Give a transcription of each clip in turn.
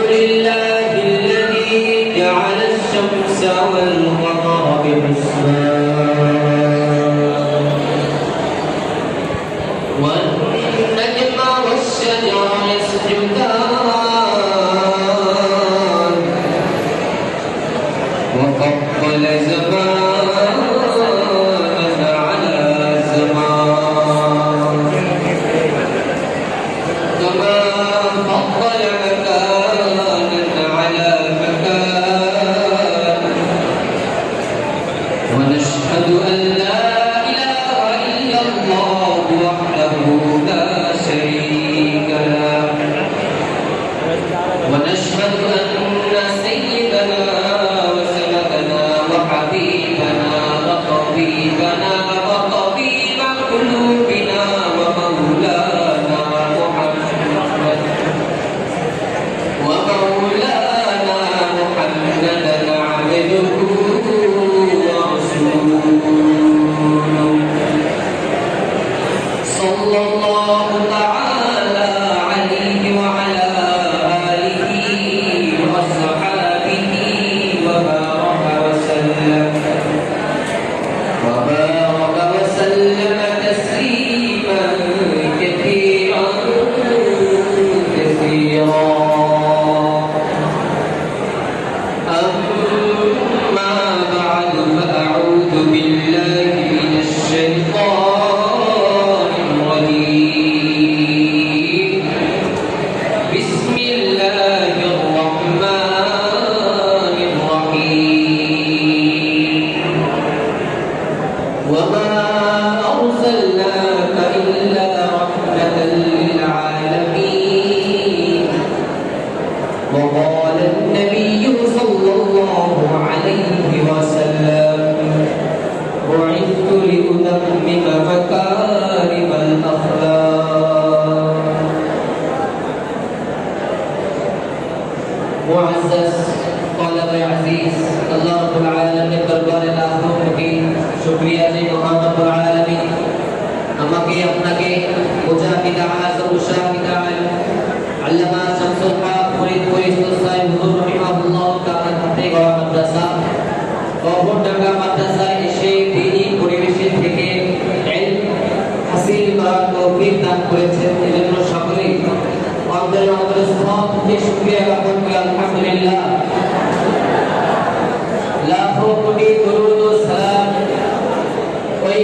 لله الذي جعل الشمس والقمر بحسبان والنجم والشجر يسجدان وفضل زمانا على زمان كما فضل مكانا على مكان ونشهد أن لا إله إلا الله وحده لا شريك له ونشهد أن سيدنا وسندنا وحبيبنا وطبيبنا وطبيب قلوبنا ومولانا محمدا عبده ورسوله صلى الله تعالى عليه وعلى آله وصحابه وبارك وسلم تسليما كثيرا أما بعد فأعوذ بالله من الشيطان الرجيم بسم الله الرحمن الرحيم وما أرسلناك إلا رحمة للعالمين وقال النبي صلى الله عليه وسلم بعثت لأتمم مكارم الأخلاق معزز طلب عزيز الله رب العالمين দরবারে লাখো কোটি শুকরিয়া যে মহান রব্বুল আলামিন আমাকে আপনাকে বোঝা পিতা আযম শাহিদা আল্লামা শামসুল হক ফরিদ ফরিদুল সাহেব হুজুর রাহিমাহুল্লাহ তাআলা হাতে গড়া মাদ্রাসা গহরডাঙ্গা মাদ্রাসায় এসে দ্বীনি পরিবেশে থেকে ইলম হাসিল করার তৌফিক দান করেছেন এজন্য সকলেই আমাদের সবকে শুকরিয়া জ্ঞাপন করি আলহামদুলিল্লাহ লাখো কোটি দরুদ ও সালাম ওই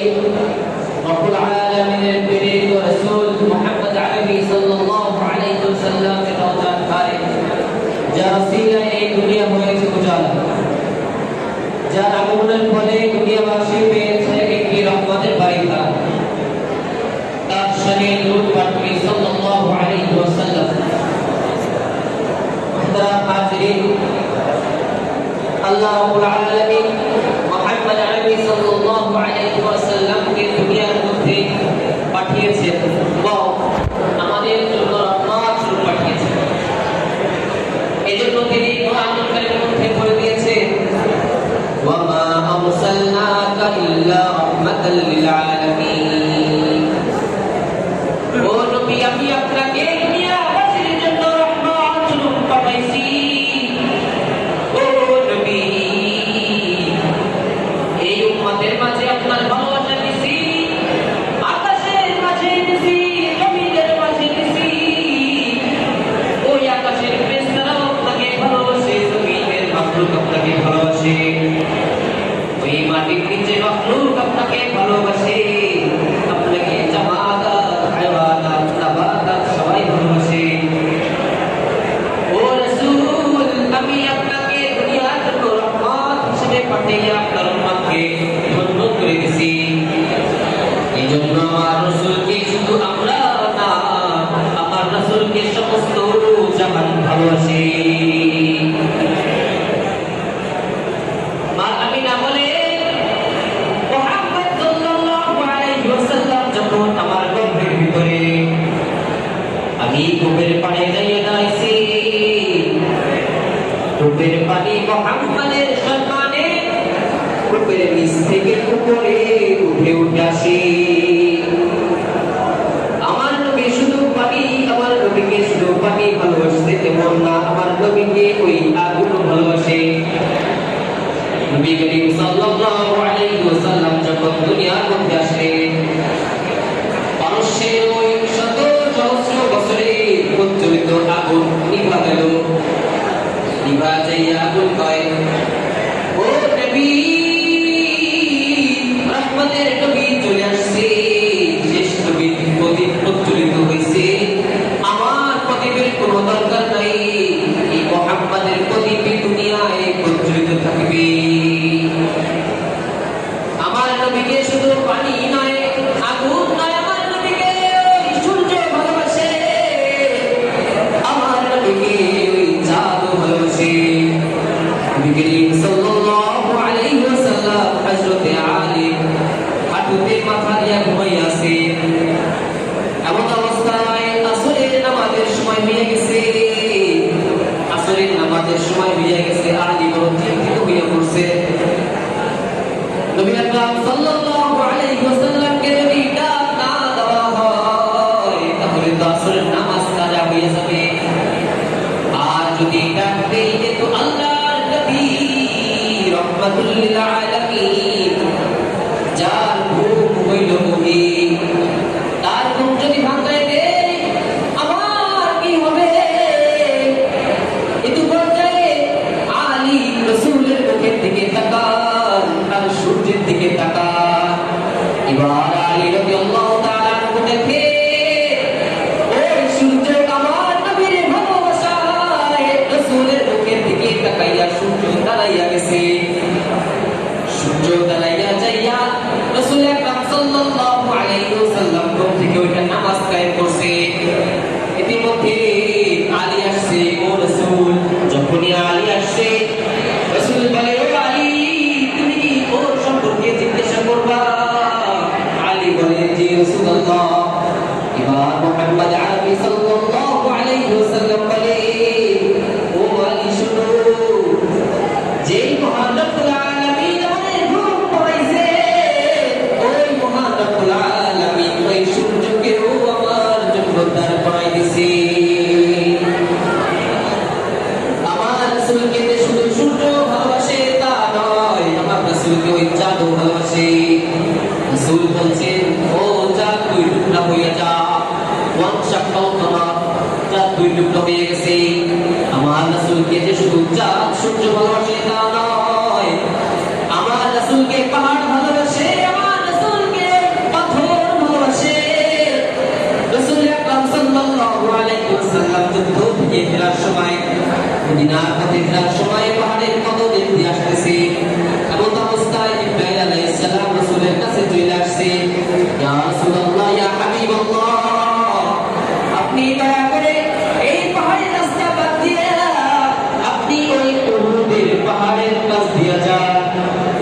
রব্বুল আলামিনের প্রেরিত রাসূল মুহাম্মদ আরবি সাল্লাল্লাহু আলাইহি ওয়াসাল্লামের রওজাত পারে যার ওসিলায় এই দুনিয়া হয়েছে উজালা যার আগমনের ফলে দুনিয়াবাসী পেয়েছে একটি রহমতের বারিন্দা তার শানে দরুদ পাঠ করি সাল্লাল্লাহু আলাইহি ওয়াসাল্লাম মুহতারাম হাজিরিন আল্লাহ রাব্বুল আলামিন মুহাম্মদ আরবি সাল্লাল্লাহু আলাইহি ওয়াসাল্লামকে দুনিয়ার মধ্যে পাঠিয়েছেন ওয়া আমাদের জন্য রহমত স্বরূপ পাঠিয়েছেন এজন্য তিনি কোরআনুল কারীমের মধ্যে বলে দিয়েছেন ওয়া মা আরসালনাকা ইল্লা রাহমাতাল লিল আলামিন ও নবী আমি আপনাকে দুনিয়াবাসীর জন্য রহমত স্বরূপ পাঠাইছি ও নবী এই উম্মতের মাঝে আপনার ভালোবাসা দিছি আকাশের মাঝে দিছি জমিনের মাঝে দিছি ওই আকাশের ফেরেশতারা আপনাকে ভালোবাসে জমিনের মাখলুক আপনাকে ভালোবাসে ওই মাটির নিচে মাখলুক আপনাকে ভালোবাসে আপনাকে জামাদাত হায়ওয়ানাত নাবাতাত সবাই ভালোবাসে ও রাসূল আমি আপনাকে দুনিয়ার জন্য রহমত হিসেবে পাঠিয়ে আপনার উম্মতকে ধন্য করে দিয়েছি এইজন্য আমার রাসূলকে শুধু আমরা না আমার রাসূলকে সমস্ত জাহান ভালোবাসে মা আমিনা বলে মুহাম্মদ সাল্লাল্লাহু আলাইহি ওয়াসাল্লাম যখন আমার গর্ভের ভিতরে আমি কূপের পানি যাইয়া দাঁড়াইছি কূপের পানি মুহাম্মাদের থেকে উপরে উঠে উঠে আসে। আমার নবী শুধু পানি, আমার নবীকে শুধু পানি ভালোবাসতে তেমন না, আমার নবীকে ওই আগুন ভালোবাসে। নবী করিম সাল্লাল্লাহু আলাইহি ওয়াসাল্লাম যখন দুনিয়ার মধ্যে আসলেন, মানুষের ওই শত সহস্র বছরের প্রজ্বলিত আগুন নিভা গেল। নিভা যাইয়া আগুন কয়, ও নবী, রহমতের নবী চলে আসছে, শেষ নবীর প্রদীপ প্রজ্বলিত হয়েছে। আমার প্রদীপের কোনো দরকার নাই, এই মুহাম্মাদের প্রদীপে দুনিয়ায় প্রজ্বলিত থাকবে। আমার নবীকে শুধু পানি নয়, আগুন নয়, আমার নবীকে ওই সূর্য ভালোবাসে, আমার নবীকে ওই চাঁদও ভালোবাসে। নবী করিম সাল্লাল্লাহু আলাইহি ওয়াসাল্লাম হযরতে আলী হাঁটুতে মাথা দিয়া ঘুমাইয়া আছে। এমন অবস্থায় আসরের নামাজের সময় হয়ে গেছে, আসরের নামাজের সময় হয়ে গেছে। আলী বড় চিন্তিত হইয়া পড়ছে। নবী আকরাম সাল্লাল্লাহু আলাইহি ওয়াসাল্লামকে যদি ডাক না দেওয়া হয় তাহলে তো আসরের নামাজ কাজা হয়ে যাবে। আর যদি ডাক দেই তো আল্লাহর নবী রাহমাতুল লিল আলামিন, যার ঘুম হইল মুহিত, তার ঘুম যদি ভাঙায় দেয় আমার কি হবে? এত পর্যায়ে আলী রাসূলের মুখের দিকে তাকান, আর সূর্যের দিকে তাকান। এবার আলী রাদিয়াল্লাহু তাআলা আনহু দেখে ওই সূর্য আমার নবীর ভালোবাসায় রাসূলের মুখের দিকে তাকাইয়া সূর্য দাঁড়াইয়া গেছে। সূর্য দাঁড়াইয়া যাইয়া রাসূল আকরাম সাল্লাল্লাহু আলাইহি ওয়াসাল্লাম ঘুম থেকে ওইটা নামাজ কায়েম করছে। ইতিমধ্যে আলী আসছে। ও রাসূল, যখনই আলী আসছে রাসূল বলে, ও আলী, তুমি কি ওর সম্পর্কে জিজ্ঞাসা করবা? আলী বলে, জি রাসূলুল্লাহ। এবার মুহাম্মদ আরবি সাল্লাল্লাহু আলাইহি ওয়াসাল্লাম বলে, ও আলী শুনো, যেই মহান রব্বুল আলামিন আমাদের ঘুম পড়াইছে, ওই মহান রব্বুল আলামিন ওই সূর্যকেও আমার জন্য দাঁড় করাই দিছে। আমার রাসূলকে যে শুধু সূর্য ভালোবাসে তা নয়, আমার রাসূলকে ওই চাঁদও ভালোবাসে। রাসূল বলছেন, ও চাঁদ তুই টুকরা হইয়া যা, ওয়ানশাক্কাল কমার, চাঁদ তুই টুকরা হয়ে গেছে। আমার রাসূলকে যে শুধু চাঁদ সূর্য ভালোবাসে তা নয়, আমার রাসূলকে পাহাড় ভালোবাসে, আমার রাসূলকে পাথর ভালোবাসে। রাসূল আকরাম সাল্লাল্লাহু আলাইহি ওয়াসাল্লাম যুদ্ধ থেকে ফেরার সময়, মদিনার পথে ফেরার সময় পাহাড়ের পদদেশ দিয়ে আসতেছে। এমন অবস্থায় জিবরাইল আলাইহিস সালাম রাসূলের কাছে চলে আসছে। ইয়া রাসূলুল্লাহ, ইয়া হাবিবাল্লাহ, আপনি দয়া করে এই পাহাড়ের রাস্তা বাদ দিয়ে আপনি ওই উহুদের পাহাড়ের কাছ দিয়ে যান।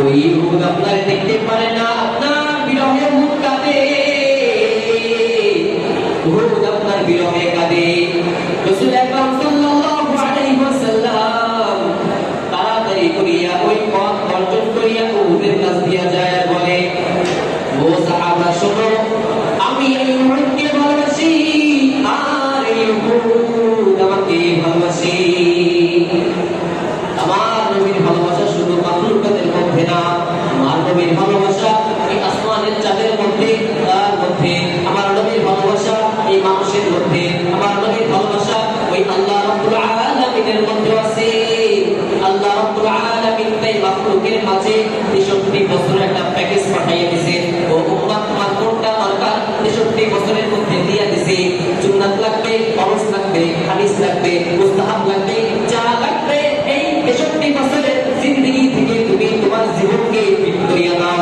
ওই উহুদ আপনার দেখতে পারে না, আপনার বিরহে উহুদ কাঁদে, উহুদ আপনার বিরহে কাঁদে। রাসূল আকরাম সাল্লাল্লাহু আলাইহি ওয়াসাল্লাম তাড়াতাড়ি করিয়া ওই পথ বর্জন করিয়া উহুদের কাছ দিয়ে যায় আর বলে, ও সাহাবা শোনো, আমি এই উহুদকে ভালোবাসি, আর এই উহুদ আমাকে ভালোবাসি। আমার নবীর ভালোবাসা শুধু মাখলুকাতের মধ্যে না, আমার নবীর ভালোবাসা এই আসমানের চাঁদের মধ্যে, তার মধ্যে আমার নবীর ভালোবাসা এই মানুষের মধ্যে, আমার নবীর ভালোবাসা ওই আল্লাহ রাব্বুল আলামিনের মধ্যে আছে। আল্লাহ রাব্বুল আলামিন তাই মাখলুকের মাঝে 63 বছরের একটা প্যাকেজ পাঠিয়ে দিয়েছে। ও উম্মত, তোমার কোনটা দরকার 63 বছরের মধ্যে দিয়ে দিয়েছে। সুন্নাত লাগবে, ফরজ লাগবে, হাদিস লাগবে, মুস্তাহাব লাগবে, যা লাগবে এই 63 বছরের জিন্দেগি থেকে তুমি তোমার জীবনকে ফিট করিয়ে দাও।